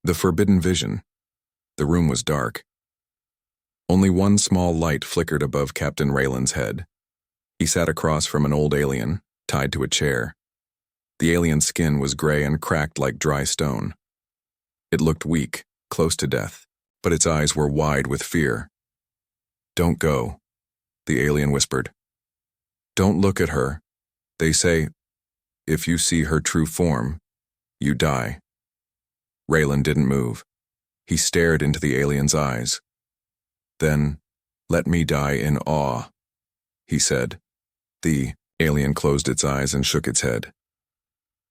The forbidden vision. The room was dark. Only one small light flickered above Captain Raylan's head. He sat across from an old alien, tied to a chair. The alien's skin was gray and cracked like dry stone. It looked weak, close to death, but its eyes were wide with fear. "Don't go," the alien whispered. "Don't look at her. They say, if you see her true form, you die." Raylan didn't move. He stared into the alien's eyes. "Then, let me die in awe," he said. The alien closed its eyes and shook its head.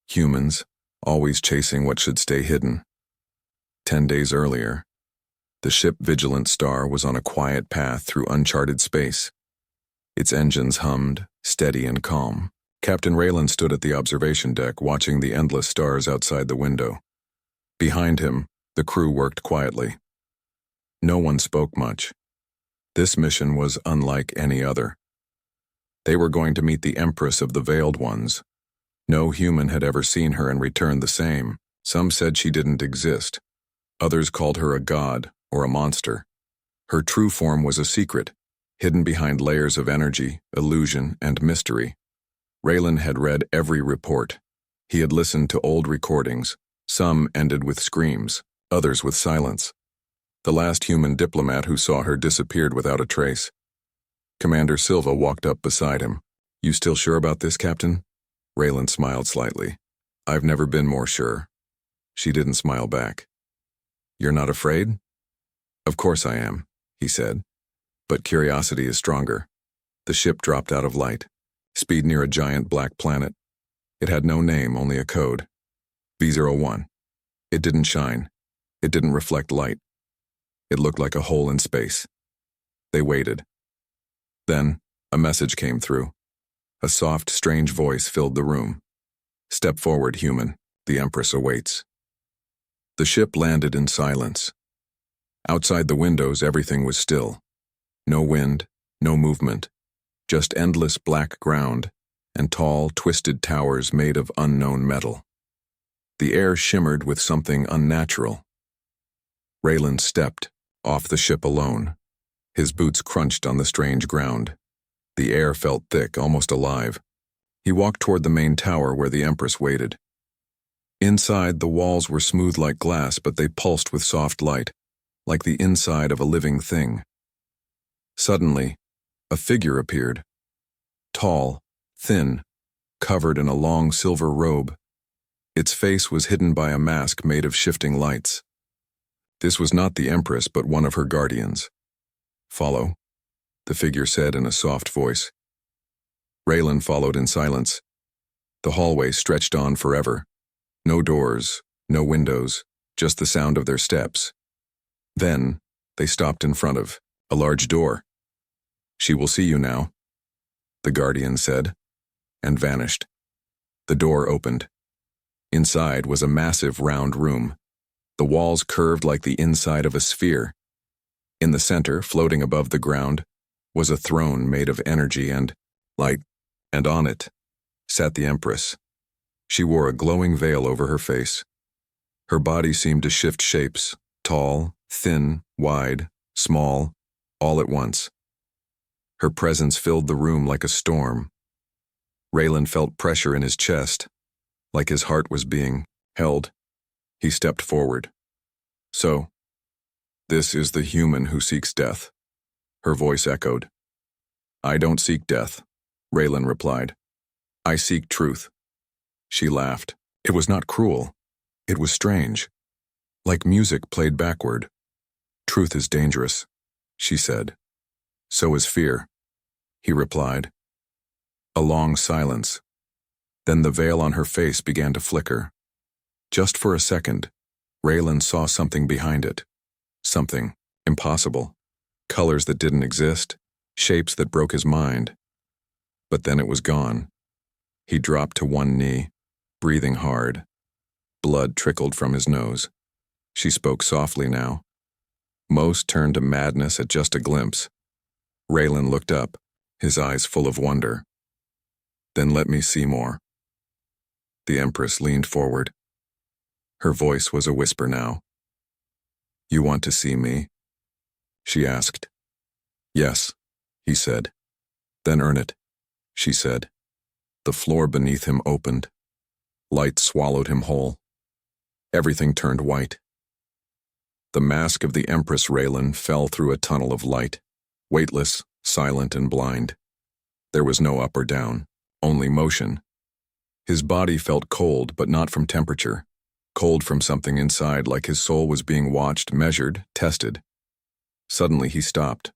Humans, always chasing what should stay hidden. 10 days earlier, the ship Vigilant Star was on a quiet path through uncharted space. Its engines hummed, steady and calm. Captain Raylan stood at the observation deck watching the endless stars outside the window. Behind him, the crew worked quietly. No one spoke much. This mission was unlike any other. They were going to meet the Empress of the Veiled Ones. No human had ever seen her and returned the same. Some said she didn't exist. Others called her a god or a monster. Her true form was a secret, hidden behind layers of energy, illusion, and mystery. Raylan had read every report. He had listened to old recordings. Some ended with screams, others with silence. The last human diplomat who saw her disappeared without a trace. Commander Silva walked up beside him. "You still sure about this, Captain?" Raylan smiled slightly. "I've never been more sure." She didn't smile back. "You're not afraid?" "Of course I am," he said. "But curiosity is stronger." The ship dropped out of light. Speed near a giant black planet. It had no name, only a code. V01. It didn't shine. It didn't reflect light. It looked like a hole in space. They waited. Then, a message came through. A soft, strange voice filled the room. "Step forward, human. The Empress awaits." The ship landed in silence. Outside the windows, everything was still. No wind, no movement. Just endless black ground and tall, twisted towers made of unknown metal. The air shimmered with something unnatural. Raylan stepped off the ship alone. His boots crunched on the strange ground. The air felt thick, almost alive. He walked toward the main tower where the Empress waited. Inside, the walls were smooth like glass, but they pulsed with soft light, like the inside of a living thing. Suddenly, a figure appeared. Tall, thin, covered in a long silver robe. Its face was hidden by a mask made of shifting lights. This was not the Empress, but one of her guardians. "Follow," the figure said in a soft voice. Raylan followed in silence. The hallway stretched on forever. No doors, no windows, just the sound of their steps. Then, they stopped in front of a large door. "She will see you now," the guardian said, and vanished. The door opened. Inside was a massive round room. The walls curved like the inside of a sphere. In the center, floating above the ground, was a throne made of energy and light, and on it sat the Empress. She wore a glowing veil over her face. Her body seemed to shift shapes, tall, thin, wide, small, all at once. Her presence filled the room like a storm. Raylan felt pressure in his chest, like his heart was being held. He stepped forward. "So, this is the human who seeks death," her voice echoed. "I don't seek death," Raylan replied. "I seek truth." She laughed. It was not cruel. It was strange, like music played backward. "Truth is dangerous," she said. "So is fear," he replied. A long silence. Then the veil on her face began to flicker. Just for a second, Raylan saw something behind it. Something impossible. Colors that didn't exist, shapes that broke his mind. But then it was gone. He dropped to one knee, breathing hard. Blood trickled from his nose. She spoke softly now. Most turned to madness at just a glimpse. Raylan looked up, his eyes full of wonder. "Then let me see more." The Empress leaned forward. Her voice was a whisper now. You want to see me? She asked. Yes, he said. Then earn it, she said. The floor beneath him opened. Light swallowed him whole. Everything turned white. The mask of the Empress Raylan fell through a tunnel of light, weightless, silent, and blind. There was no up or down, only motion. His body felt cold, but not from temperature. Cold from something inside, like his soul was being watched, measured, tested. Suddenly he stopped.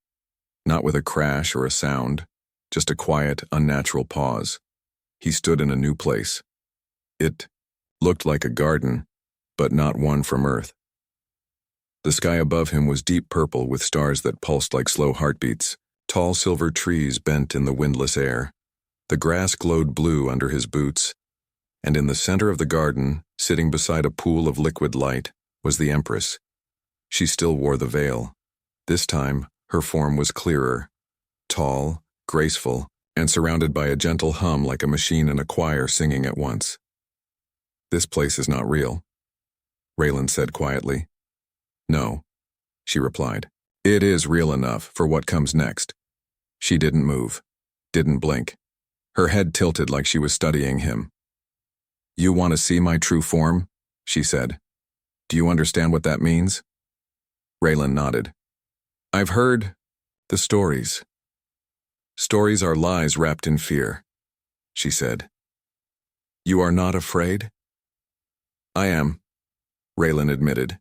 Not with a crash or a sound, just a quiet, unnatural pause. He stood in a new place. It looked like a garden, but not one from Earth. The sky above him was deep purple with stars that pulsed like slow heartbeats. Tall silver trees bent in the windless air. The grass glowed blue under his boots, and in the center of the garden, sitting beside a pool of liquid light, was the Empress. She still wore the veil. This time, her form was clearer, tall, graceful, and surrounded by a gentle hum like a machine and a choir singing at once. This place is not real, Raylan said quietly. No, she replied. It is real enough for what comes next. She didn't move, didn't blink. Her head tilted like she was studying him. You want to see my true form? She said. Do you understand what that means? Raylan nodded. I've heard the stories. Stories are lies wrapped in fear, she said. You are not afraid? I am, Raylan admitted,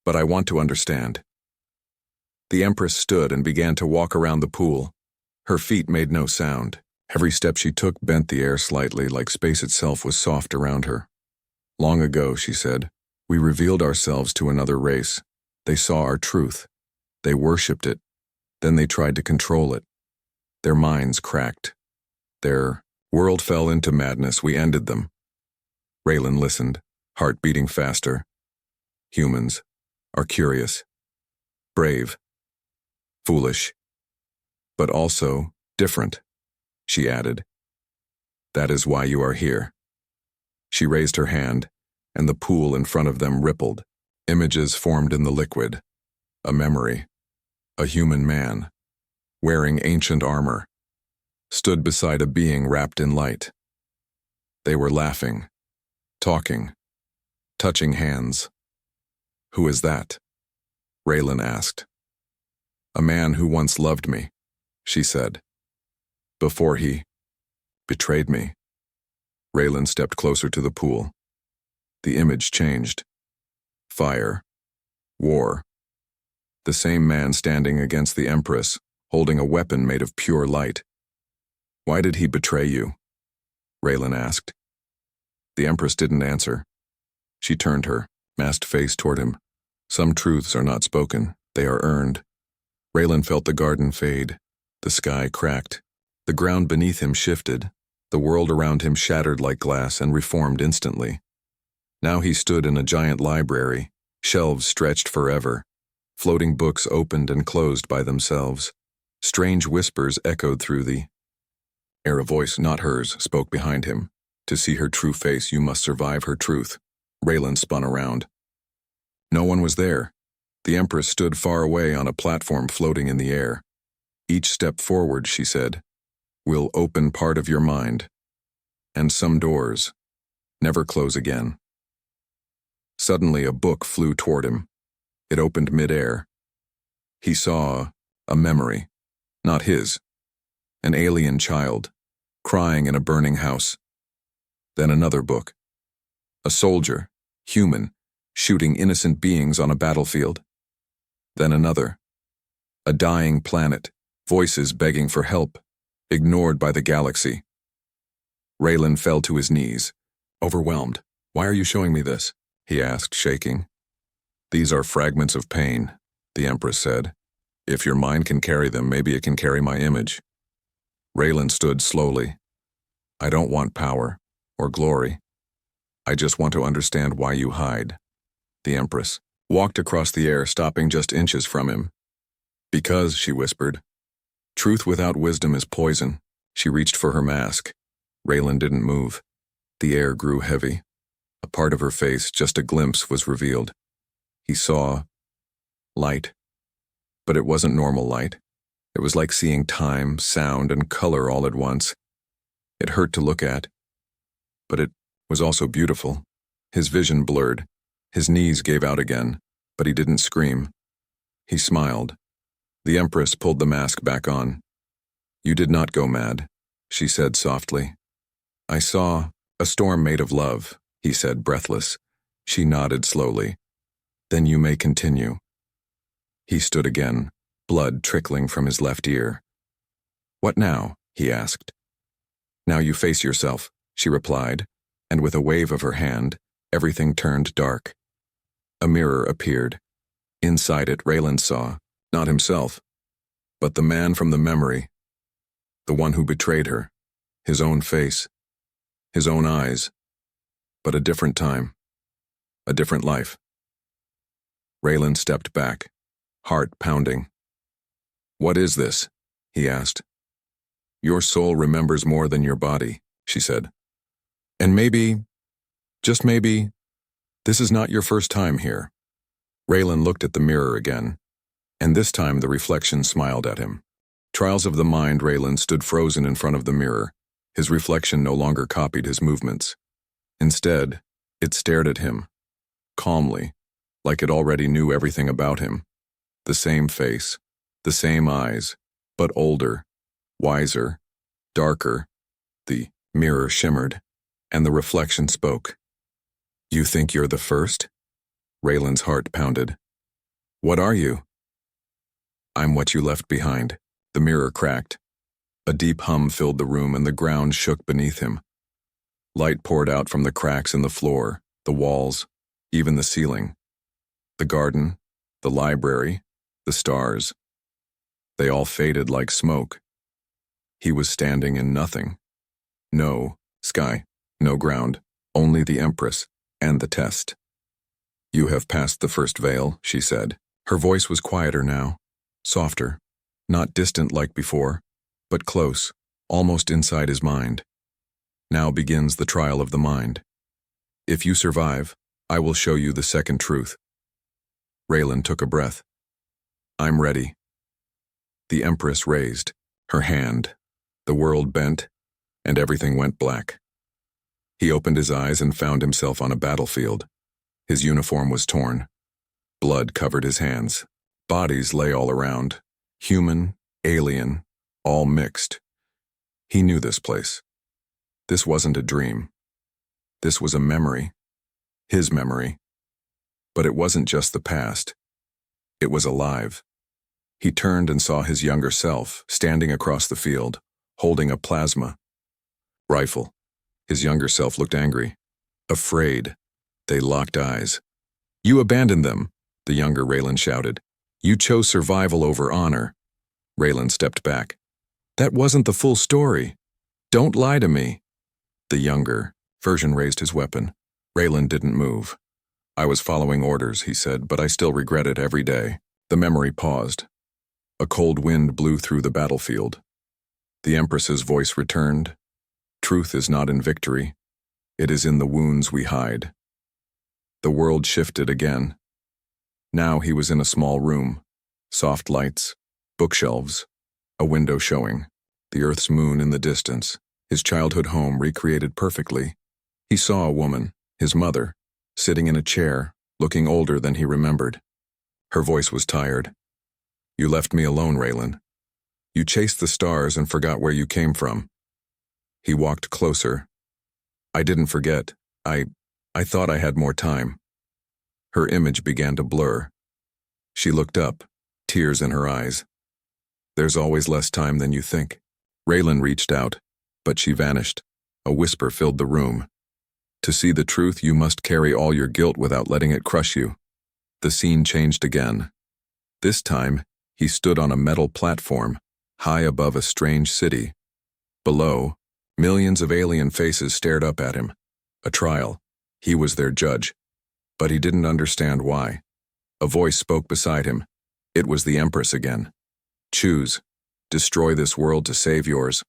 but I want to understand. The Empress stood and began to walk around the pool. Her feet made no sound. Every step she took bent the air slightly, like space itself was soft around her. Long ago, she said, we revealed ourselves to another race. They saw our truth. They worshipped it. Then they tried to control it. Their minds cracked. Their world fell into madness. We ended them. Raylan listened, heart beating faster. Humans are curious, brave, foolish, but also different, she added. That is why you are here. She raised her hand, and the pool in front of them rippled. Images formed in the liquid. A memory. A human man, wearing ancient armor, stood beside a being wrapped in light. They were laughing, talking, touching hands. Who is that? Raylan asked. A man who once loved me, she said, before he betrayed me. Raylan stepped closer to the pool. The image changed. Fire. War. The same man standing against the Empress, holding a weapon made of pure light. Why did he betray you? Raylan asked. The Empress didn't answer. She turned her masked face toward him. Some truths are not spoken, they are earned. Raylan felt the garden fade. The sky cracked. The ground beneath him shifted. The world around him shattered like glass and reformed instantly. Now he stood in a giant library, shelves stretched forever. Floating books opened and closed by themselves. Strange whispers echoed through the air. A voice, not hers, spoke behind him. To see her true face, you must survive her truth. Raylan spun around. No one was there. The Empress stood far away on a platform floating in the air. Each step forward, she said, will open part of your mind. And some doors never close again. Suddenly a book flew toward him. It opened mid-air. He saw a memory, not his. An alien child, crying in a burning house. Then another book. A soldier, human, shooting innocent beings on a battlefield. Then another. A dying planet, voices begging for help, ignored by the galaxy. Raylan fell to his knees, overwhelmed. Why are you showing me this? He asked, shaking. These are fragments of pain, the Empress said. If your mind can carry them, maybe it can carry my image. Raylan stood slowly. I don't want power or glory. I just want to understand why you hide. The Empress walked across the air, stopping just inches from him. Because, she whispered, truth without wisdom is poison. She reached for her mask. Raylan didn't move. The air grew heavy. A part of her face, just a glimpse, was revealed. He saw light. But it wasn't normal light. It was like seeing time, sound, and color all at once. It hurt to look at, but it was also beautiful. His vision blurred. His knees gave out again, but he didn't scream. He smiled. The Empress pulled the mask back on. "You did not go mad," she said softly. "I saw a storm made of love," he said, breathless. She nodded slowly. "Then you may continue." He stood again, blood trickling from his left ear. "What now?" he asked. "Now you face yourself," she replied, and with a wave of her hand, everything turned dark. A mirror appeared. Inside it, Raylan saw, not himself, but the man from the memory, the one who betrayed her, his own face, his own eyes, but a different time, a different life. Raylan stepped back, heart pounding. "What is this?" he asked. "Your soul remembers more than your body," she said. "And maybe, just maybe, this is not your first time here." Raylan looked at the mirror again, and this time the reflection smiled at him. Trials of the mind, Raylan stood frozen in front of the mirror. His reflection no longer copied his movements. Instead, it stared at him, calmly, like it already knew everything about him. The same face, the same eyes, but older, wiser, darker. The mirror shimmered, and the reflection spoke. "You think you're the first?" Raylan's heart pounded. "What are you?" "I'm what you left behind." The mirror cracked. A deep hum filled the room and the ground shook beneath him. Light poured out from the cracks in the floor, the walls, even the ceiling. The garden, the library, the stars. They all faded like smoke. He was standing in nothing. No sky, no ground, only the Empress and the test. "You have passed the first veil," she said. Her voice was quieter now, softer, not distant like before, but close, almost inside his mind. "Now begins the trial of the mind. If you survive, I will show you the second truth." Raylan took a breath. "I'm ready." The Empress raised her hand. The world bent, and everything went black. He opened his eyes and found himself on a battlefield. His uniform was torn. Blood covered his hands. Bodies lay all around. Human, alien, all mixed. He knew this place. This wasn't a dream. This was a memory. His memory. But it wasn't just the past. It was alive. He turned and saw his younger self standing across the field, holding a plasma rifle. His younger self looked angry, afraid. They locked eyes. "You abandoned them," the younger Raylan shouted. "You chose survival over honor." Raylan stepped back. "That wasn't the full story. Don't lie to me." The younger version raised his weapon. Raylan didn't move. "I was following orders," he said, "but I still regret it every day." The memory paused. A cold wind blew through the battlefield. The Empress's voice returned. "Truth is not in victory. It is in the wounds we hide." The world shifted again. Now he was in a small room. Soft lights, bookshelves, a window showing, the Earth's moon in the distance, his childhood home recreated perfectly. He saw a woman, his mother, sitting in a chair, looking older than he remembered. Her voice was tired. "You left me alone, Raylan. You chased the stars and forgot where you came from." He walked closer. "I didn't forget. I thought I had more time." Her image began to blur. She looked up, tears in her eyes. "There's always less time than you think." Raylan reached out, but she vanished. A whisper filled the room. "To see the truth, you must carry all your guilt without letting it crush you." The scene changed again. This time, he stood on a metal platform, high above a strange city. Below, millions of alien faces stared up at him. A trial. He was their judge. But he didn't understand why. A voice spoke beside him. It was the Empress again. "Choose. Destroy this world to save yours,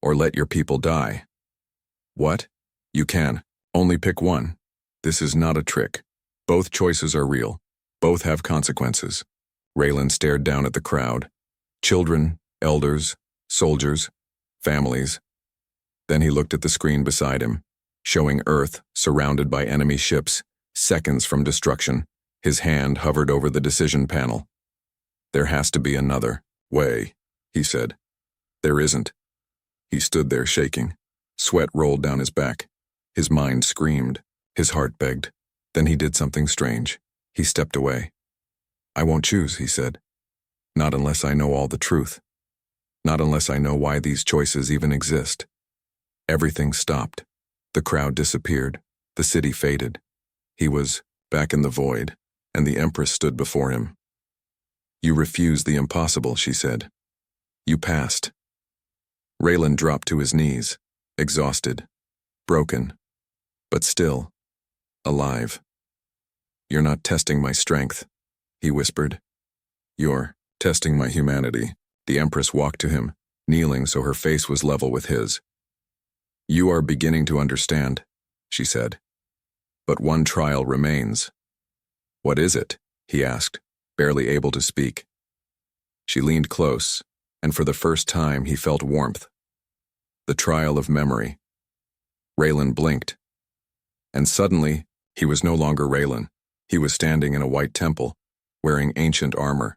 or let your people die." "What? You can. Only pick one. This is not a trick. Both choices are real. Both have consequences." Raylan stared down at the crowd. Children, elders, soldiers, families. Then he looked at the screen beside him, showing Earth surrounded by enemy ships, seconds from destruction. His hand hovered over the decision panel. "There has to be another way," he said. "There isn't." He stood there shaking. Sweat rolled down his back. His mind screamed. His heart begged. Then he did something strange. He stepped away. "I won't choose," he said. "Not unless I know all the truth. Not unless I know why these choices even exist." Everything stopped. The crowd disappeared. The city faded. He was back in the void, and the Empress stood before him. "You refused the impossible," she said. "You passed." Raylan dropped to his knees, exhausted, broken, but still alive. "You're not testing my strength," he whispered. "You're testing my humanity." The Empress walked to him, kneeling so her face was level with his. "You are beginning to understand," she said. "But one trial remains." "What is it?" he asked, barely able to speak. She leaned close, and for the first time he felt warmth. "The trial of memory." Raylan blinked. And suddenly, he was no longer Raylan. He was standing in a white temple, wearing ancient armor,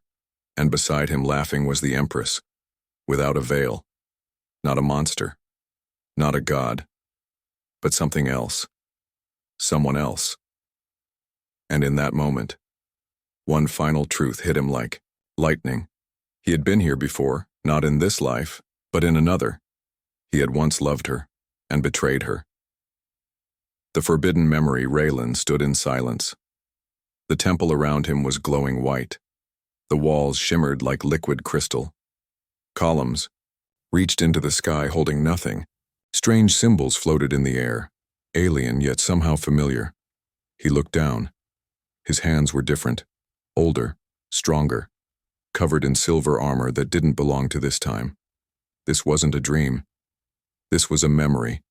and beside him laughing was the Empress, without a veil. Not a monster. Not a god. But something else. Someone else. And in that moment, one final truth hit him like lightning. He had been here before, not in this life, but in another. He had once loved her, and betrayed her. The forbidden memory. Raylan stood in silence. The temple around him was glowing white. The walls shimmered like liquid crystal. Columns reached into the sky holding nothing. Strange symbols floated in the air, alien yet somehow familiar. He looked down. His hands were different, older, stronger, covered in silver armor that didn't belong to this time. This wasn't a dream. This was a memory,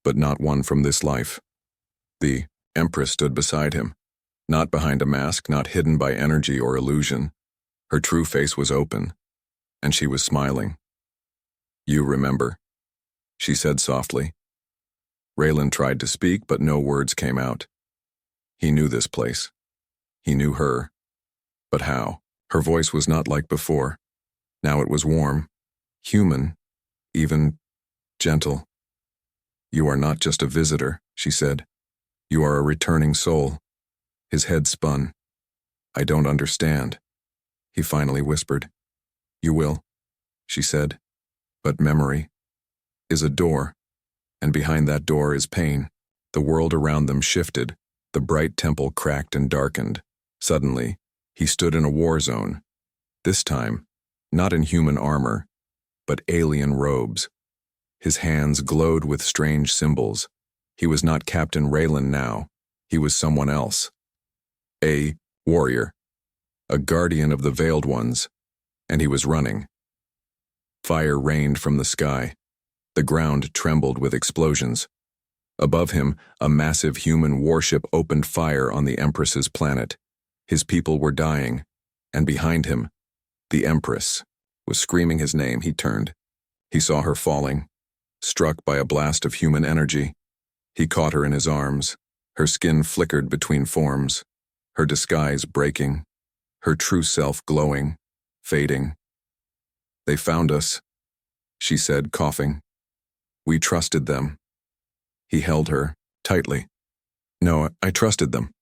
but not one from this life. The Empress stood beside him, not behind a mask, not hidden by energy or illusion. Her true face was open, and she was smiling. "You remember," she said softly. Raylan tried to speak, but no words came out. He knew this place. He knew her. But how? Her voice was not like before. Now it was warm, human, even gentle. "You are not just a visitor," she said. "You are a returning soul." His head spun. "I don't understand," he finally whispered. "You will," she said. "But memory is a door, and behind that door is pain." The world around them shifted. The bright temple cracked and darkened. Suddenly, he stood in a war zone. This time, not in human armor, but alien robes. His hands glowed with strange symbols. He was not Captain Raylan now. He was someone else. A warrior. A guardian of the Veiled Ones. And he was running. Fire rained from the sky. The ground trembled with explosions. Above him, a massive human warship opened fire on the Empress's planet. His people were dying, and behind him, the Empress was screaming his name. He turned. He saw her falling, struck by a blast of human energy. He caught her in his arms. Her skin flickered between forms, her disguise breaking, her true self glowing, fading. "They found us," she said, coughing. "We trusted them." He held her tightly. "No, I trusted them."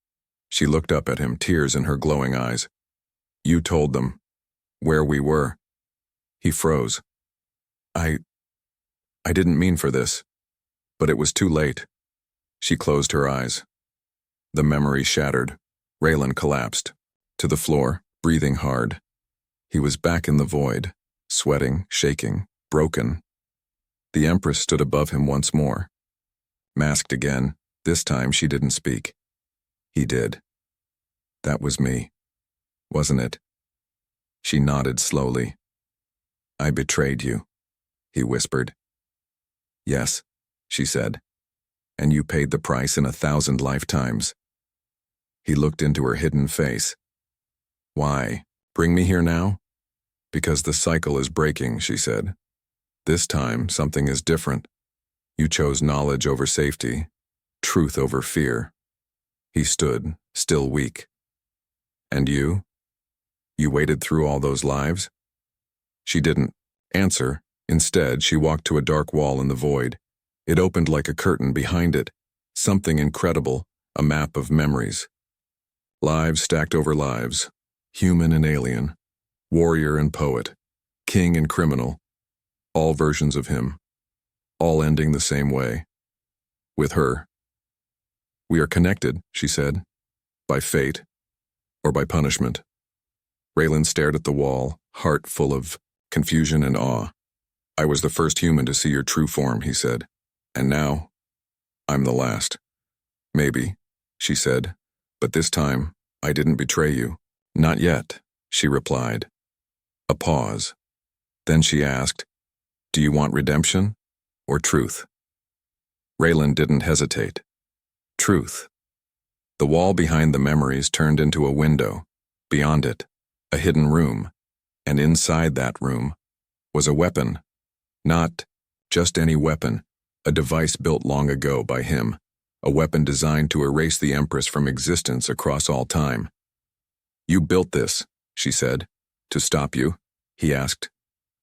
She looked up at him, tears in her glowing eyes. "You told them where we were." He froze. I didn't mean for this, but it was too late." She closed her eyes. The memory shattered. Raylan collapsed to the floor, breathing hard. He was back in the void, sweating, shaking, broken. The Empress stood above him once more. Masked again, this time she didn't speak. He did. "That was me, wasn't it?" She nodded slowly. "I betrayed you," he whispered. "Yes," she said. "And you paid the price in 1,000 lifetimes." He looked into her hidden face. "Why?" Bring me here now? Because the cycle is breaking, she said. This time, something is different. You chose knowledge over safety, truth over fear. He stood, still weak. And you? You waited through all those lives? She didn't answer. Instead, she walked to a dark wall in the void. It opened like a curtain behind it. Something incredible, a map of memories. Lives stacked over lives, human and alien, warrior and poet, king and criminal, all versions of him, all ending the same way. With her. We are connected, she said, by fate or by punishment. Raylan stared at the wall, heart full of confusion and awe. I was the first human to see your true form, he said. And now, I'm the last. Maybe, she said, but this time, I didn't betray you. Not yet, she replied. A pause. Then she asked, do you want redemption or truth? Raylan didn't hesitate. Truth. The wall behind the memories turned into a window. Beyond it, a hidden room. And inside that room was a weapon. Not just any weapon, a device built long ago by him. A weapon designed to erase the Empress from existence across all time. You built this, she said. To stop you? He asked.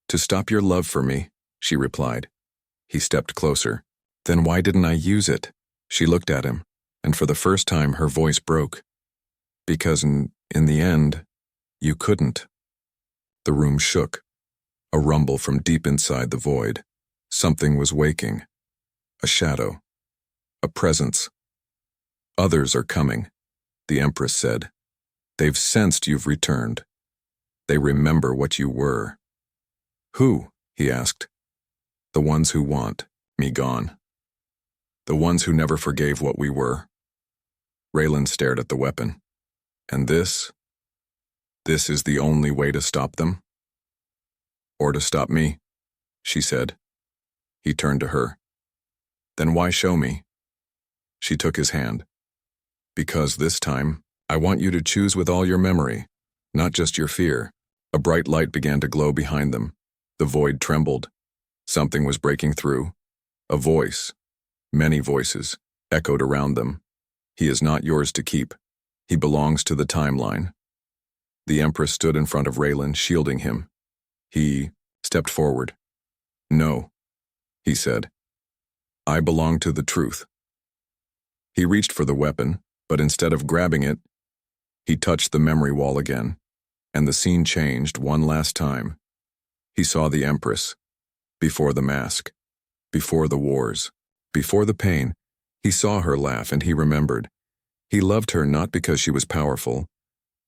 To stop your love for me, she replied. He stepped closer. Then why didn't I use it? She looked at him, and for the first time her voice broke. Because in the end, you couldn't. The room shook. A rumble from deep inside the void. Something was waking. A shadow. A presence. Others are coming, the Empress said. They've sensed you've returned. They remember what you were. Who? He asked. The ones who want me gone. The ones who never forgave what we were. Raylan stared at the weapon. And this is the only way to stop them? Or to stop me, she said. He turned to her. Then why show me? She took his hand. Because this time, I want you to choose with all your memory, not just your fear. A bright light began to glow behind them. The void trembled. Something was breaking through. A voice, many voices, echoed around them. He is not yours to keep. He belongs to the timeline. The Empress stood in front of Raylan, shielding him. He stepped forward. No, he said. I belong to the truth. He reached for the weapon, but instead of grabbing it, he touched the memory wall again, and the scene changed one last time. He saw the Empress, before the mask, before the wars, before the pain. He saw her laugh and he remembered. He loved her not because she was powerful,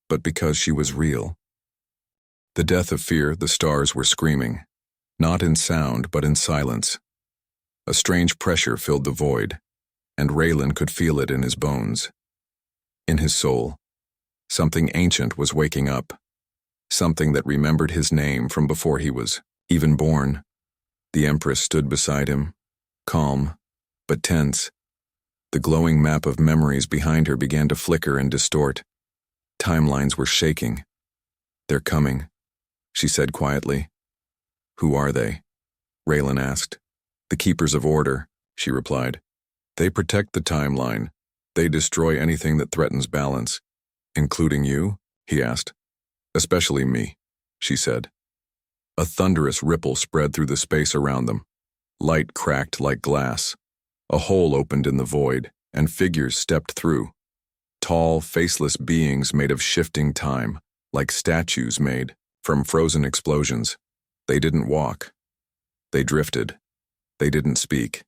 but because she was real. The death of fear, the stars were screaming, not in sound but in silence. A strange pressure filled the void, and Raylan could feel it in his bones. In his soul, something ancient was waking up, something that remembered his name from before he was even born. The Empress stood beside him, calm, but tense. The glowing map of memories behind her began to flicker and distort. Timelines were shaking. They're coming, she said quietly. Who are they? Raylan asked. The keepers of order, she replied. They protect the timeline. They destroy anything that threatens balance. Including you? He asked. Especially me, she said. A thunderous ripple spread through the space around them. Light cracked like glass. A hole opened in the void, and figures stepped through. Tall, faceless beings made of shifting time, like statues made from frozen explosions. They didn't walk. They drifted. They didn't speak.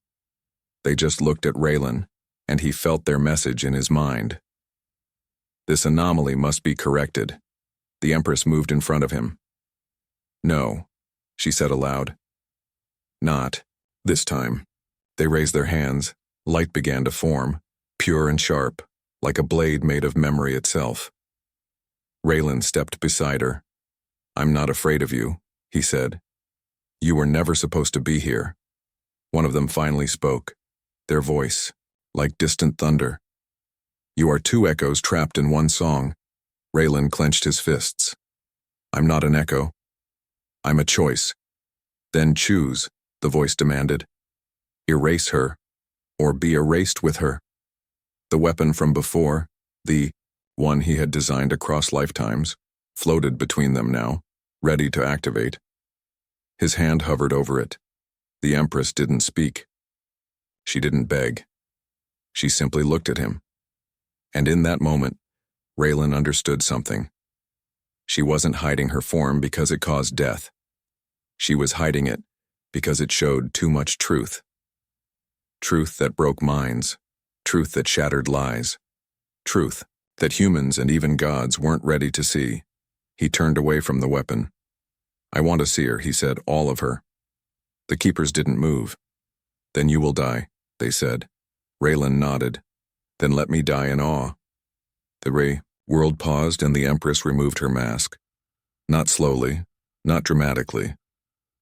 They just looked at Raylan, and he felt their message in his mind. This anomaly must be corrected. The Empress moved in front of him. No, she said aloud. Not this time. They raised their hands. Light began to form, pure and sharp, like a blade made of memory itself. Raylan stepped beside her. I'm not afraid of you, he said. You were never supposed to be here. One of them finally spoke, their voice, like distant thunder. You are two echoes trapped in one song. Raylan clenched his fists. I'm not an echo. I'm a choice. Then choose, the voice demanded. Erase her, or be erased with her. The weapon from before, the one he had designed across lifetimes, floated between them now, ready to activate. His hand hovered over it. The Empress didn't speak. She didn't beg. She simply looked at him. And in that moment, Raylan understood something. She wasn't hiding her form because it caused death. She was hiding it because it showed too much truth. Truth that broke minds. Truth that shattered lies. Truth that humans and even gods weren't ready to see. He turned away from the weapon. I want to see her, he said, all of her. The keepers didn't move. Then you will die, they said. Raylan nodded. Then let me die in awe. The world paused and the Empress removed her mask. Not slowly, not dramatically,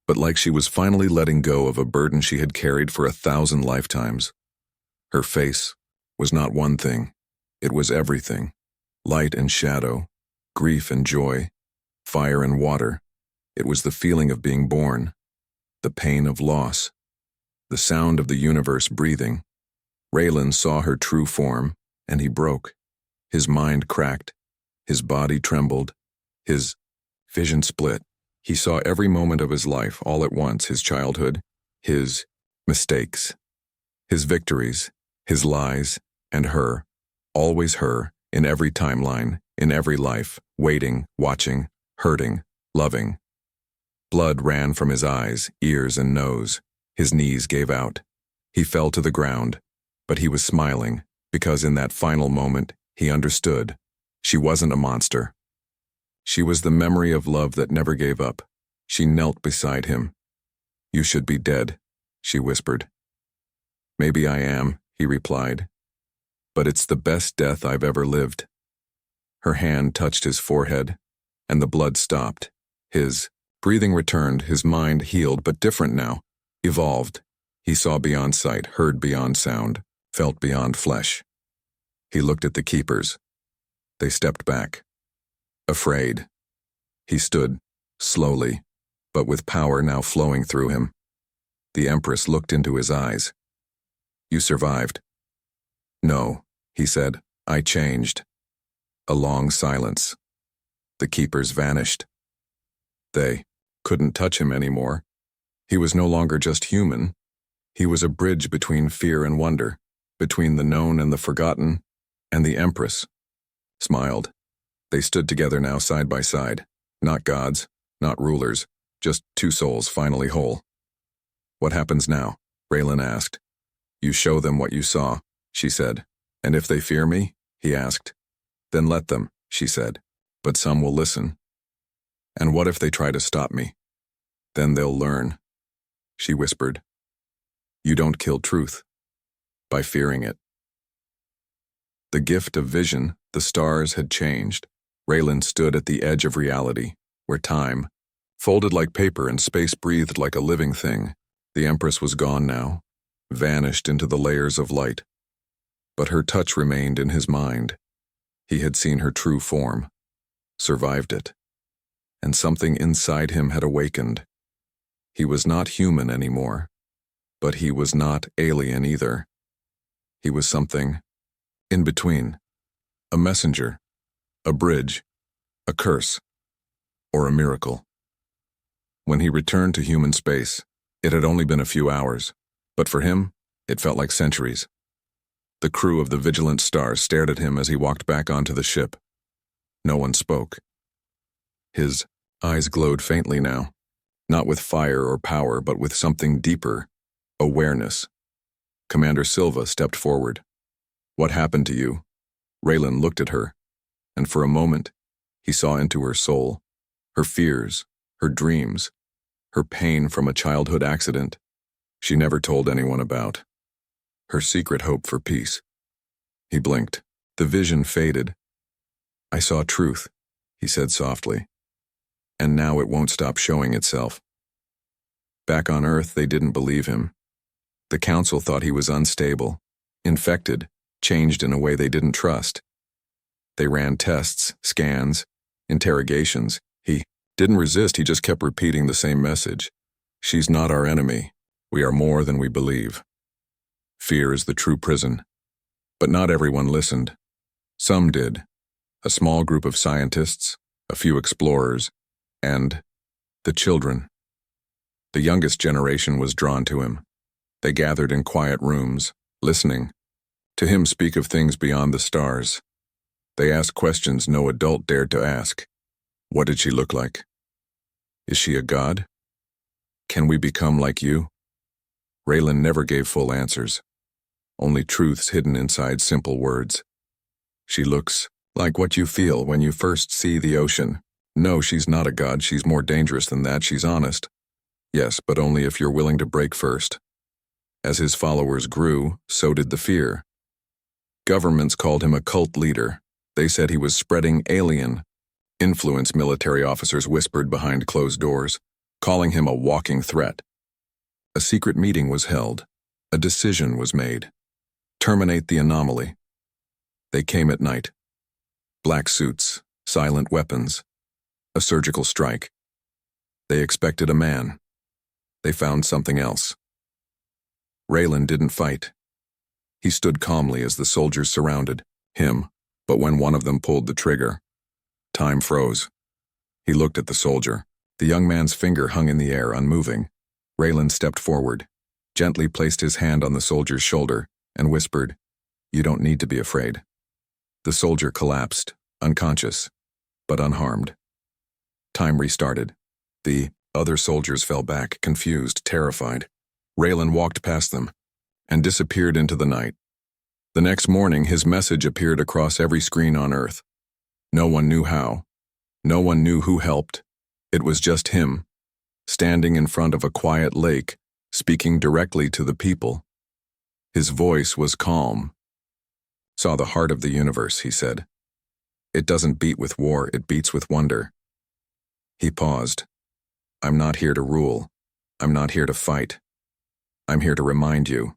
but like she was finally letting go of a burden she had carried for 1,000 lifetimes. Her face was not one thing. It was everything. Light and shadow, grief and joy, fire and water. It was the feeling of being born, the pain of loss, the sound of the universe breathing. Raylan saw her true form, and he broke. His mind cracked. His body trembled. His vision split. He saw every moment of his life all at once, his childhood, his mistakes, his victories, his lies, and her, always her, in every timeline, in every life, waiting, watching, hurting, loving. Blood ran from his eyes, ears, and nose. His knees gave out. He fell to the ground, but he was smiling, because in that final moment, he understood. She wasn't a monster. She was the memory of love that never gave up. She knelt beside him. You should be dead, she whispered. Maybe I am, he replied. But it's the best death I've ever lived. Her hand touched his forehead, and the blood stopped. His breathing returned, his mind healed, but different now, evolved. He saw beyond sight, heard beyond sound, felt beyond flesh. He looked at the keepers. They stepped back. Afraid. He stood, slowly, but with power now flowing through him. The Empress looked into his eyes. You survived. No, he said, I changed. A long silence. The keepers vanished. They couldn't touch him anymore. He was no longer just human. He was a bridge between fear and wonder, between the known and the forgotten, and the Empress smiled. They stood together now side by side, not gods, not rulers, just two souls finally whole. What happens now? Raylan asked. You show them what you saw, she said. And if they fear me? He asked. Then let them, she said. But some will listen. And what if they try to stop me? Then they'll learn, she whispered. You don't kill truth by fearing it. The gift of vision, the stars had changed. Raylan stood at the edge of reality, where time folded like paper and space breathed like a living thing. The Empress was gone now, vanished into the layers of light. But her touch remained in his mind. He had seen her true form, survived it, and something inside him had awakened. He was not human anymore, but he was not alien either. He was something in between, a messenger, a bridge, a curse, or a miracle. When he returned to human space, it had only been a few hours, but for him, it felt like centuries. The crew of the Vigilant Star stared at him as he walked back onto the ship. No one spoke. His eyes glowed faintly now, not with fire or power, but with something deeper, awareness. Commander Silva stepped forward. What happened to you? Raylan looked at her, and for a moment, he saw into her soul, her fears, her dreams, her pain from a childhood accident she never told anyone about, her secret hope for peace. He blinked. The vision faded. I saw truth, he said softly, and now it won't stop showing itself. Back on Earth, they didn't believe him. The Council thought he was unstable, infected, changed in a way they didn't trust. They ran tests, scans, interrogations. He Didn't resist, he just kept repeating the same message. She's not our enemy. We are more than we believe. Fear is the true prison. But not everyone listened. Some did. A small group of scientists, a few explorers, and the children. The youngest generation was drawn to him. They gathered in quiet rooms, listening to him speak of things beyond the stars. They asked questions no adult dared to ask. What did she look like? Is she a god? Can we become like you? Raylan never gave full answers, only truths hidden inside simple words. She looks like what you feel when you first see the ocean. No, she's not a god, she's more dangerous than that, she's honest. Yes, but only if you're willing to break first. As his followers grew, so did the fear. Governments called him a cult leader. They said he was spreading alien influence. Military officers whispered behind closed doors, calling him a walking threat. A secret meeting was held. A decision was made. Terminate the anomaly. They came at night. Black suits, silent weapons, a surgical strike. They expected a man. They found something else. Raylan didn't fight. He stood calmly as the soldiers surrounded him, but when one of them pulled the trigger, time froze. He looked at the soldier. The young man's finger hung in the air, unmoving. Raylan stepped forward, gently placed his hand on the soldier's shoulder, and whispered, "You don't need to be afraid." The soldier collapsed, unconscious, but unharmed. Time restarted. The other soldiers fell back, confused, terrified. Raylan walked past them and disappeared into the night. The next morning, his message appeared across every screen on Earth. No one knew how. No one knew who helped. It was just him, standing in front of a quiet lake, speaking directly to the people. His voice was calm. "Saw the heart of the universe," he said. "It doesn't beat with war, it beats with wonder." He paused. "I'm not here to rule. I'm not here to fight. I'm here to remind you.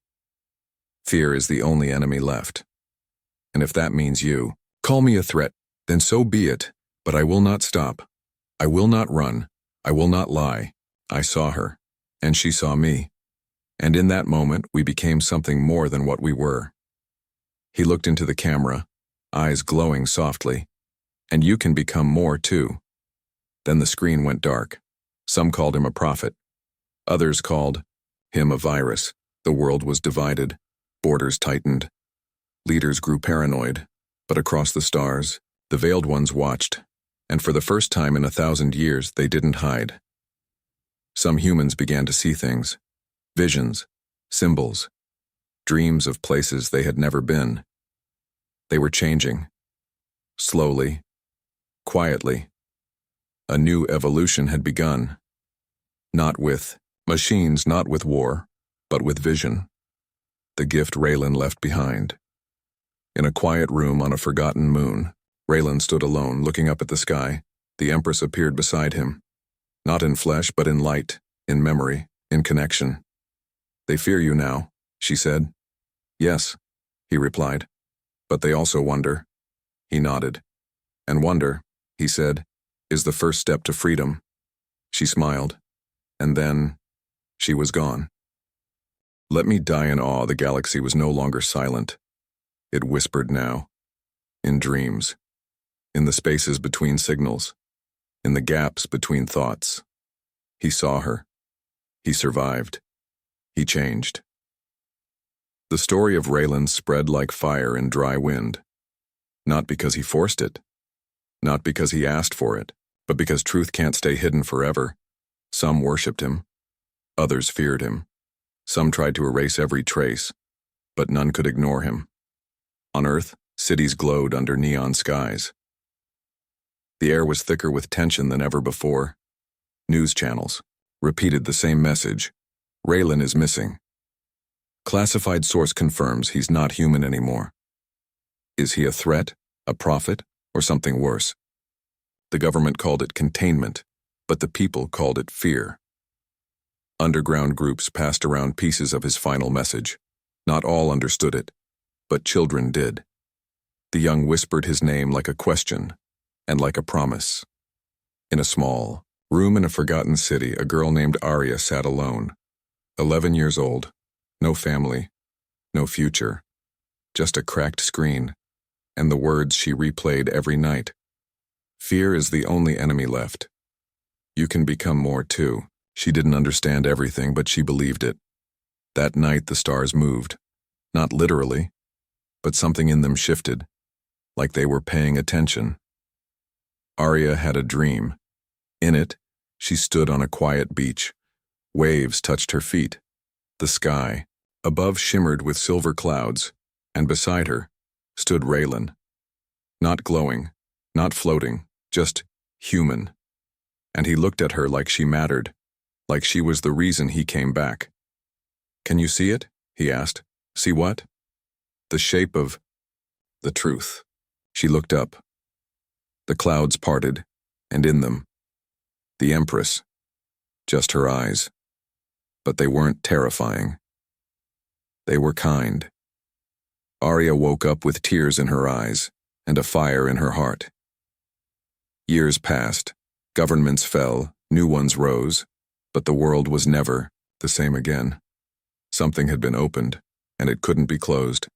Fear is the only enemy left. And if that means you, call me a threat, then so be it, but I will not stop. I will not run. I will not lie. I saw her, and she saw me. And in that moment, we became something more than what we were." He looked into the camera, eyes glowing softly. "And you can become more too." Then the screen went dark. Some called him a prophet. Others called him a virus. The world was divided. Borders tightened. Leaders grew paranoid. But across the stars, the veiled ones watched. And for the first time in 1,000 years, they didn't hide. Some humans began to see things. Visions, symbols, dreams of places they had never been. They were changing. Slowly, quietly. A new evolution had begun. Not with machines, not with war, but with vision. The gift Raylan left behind. In a quiet room on a forgotten moon, Raylan stood alone, looking up at the sky. The Empress appeared beside him. Not in flesh, but in light, in memory, in connection. "They fear you now," she said. "Yes," he replied. "But they also wonder." He nodded. "And wonder," he said, "is the first step to freedom." She smiled. And then, she was gone. Let me die in awe. The galaxy was no longer silent. It whispered now. In dreams. In the spaces between signals. In the gaps between thoughts. He saw her. He survived. He changed. The story of Raylan spread like fire in dry wind. Not because he forced it. Not because he asked for it, but because truth can't stay hidden forever. Some worshipped him. Others feared him. Some tried to erase every trace, but none could ignore him. On Earth, cities glowed under neon skies. The air was thicker with tension than ever before. News channels repeated the same message. Raylan is missing. Classified source confirms he's not human anymore. Is he a threat, a prophet, or something worse? The government called it containment, but the people called it fear. Underground groups passed around pieces of his final message. Not all understood it, but children did. The young whispered his name like a question and like a promise. In a small, Room in a forgotten city, a girl named Arya sat alone. 11 years old. No family. No future. Just a cracked screen. And the words she replayed every night. Fear is the only enemy left. You can become more too. She didn't understand everything, but she believed it. That night the stars moved. Not literally, but something in them shifted, like they were paying attention. Arya had a dream. In it, she stood on a quiet beach. Waves touched her feet. The sky, above, shimmered with silver clouds, and beside her stood Raylan. Not glowing, not floating, just human. And he looked at her like she mattered, like she was the reason he came back. "Can you see it?" he asked. "See what?" "The shape of the truth." She looked up. The clouds parted, and in them, the Empress. Just her eyes. But they weren't terrifying. They were kind. Arya woke up with tears in her eyes and a fire in her heart. Years passed. Governments fell, new ones rose, but the world was never the same again. Something had been opened, and it couldn't be closed.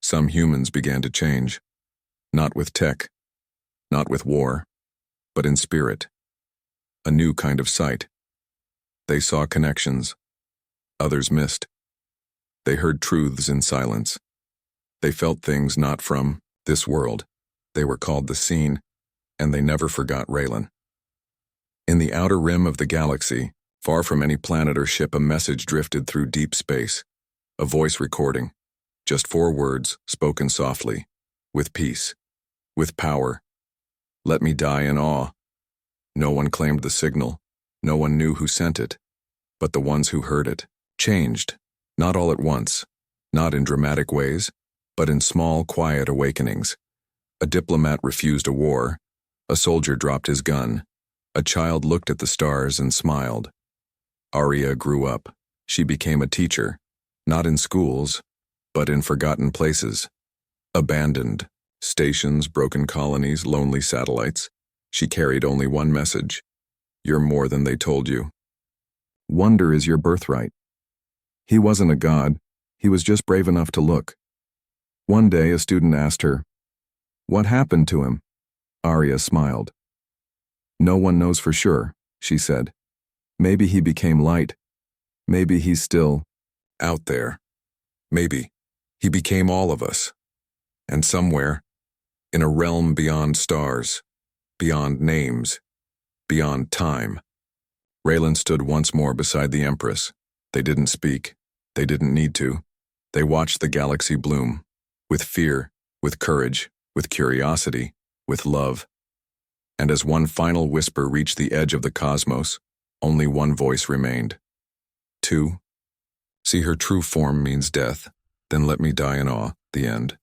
Some humans began to change. Not with tech, not with war, but in spirit. A new kind of sight. They saw connections. Others missed. They heard truths in silence. They felt things not from this world. They were called the Seen, and they never forgot Raylan. In the outer rim of the galaxy, far from any planet or ship, a message drifted through deep space. A voice recording. Just 4 words, spoken softly. With peace. With power. "Let me die in awe." No one claimed the signal. No one knew who sent it. But the ones who heard it changed. Not all at once. Not in dramatic ways, but in small, quiet awakenings. A diplomat refused a war. A soldier dropped his gun. A child looked at the stars and smiled. Arya grew up. She became a teacher. Not in schools, but in forgotten places. Abandoned. Stations, broken colonies, lonely satellites. She carried only one message. You're more than they told you. Wonder is your birthright. He wasn't a god. He was just brave enough to look. One day a student asked her, "What happened to him?" Arya smiled. "No one knows for sure," she said. "Maybe he became light. Maybe he's still out there. Maybe he became all of us. And somewhere, in a realm beyond stars, beyond names, beyond time." Raylan stood once more beside the Empress. They didn't speak. They didn't need to. They watched the galaxy bloom. With fear, with courage, with curiosity, with love. And as one final whisper reached the edge of the cosmos, only one voice remained. 2. See, her true form means death. Then let me die in awe. The end.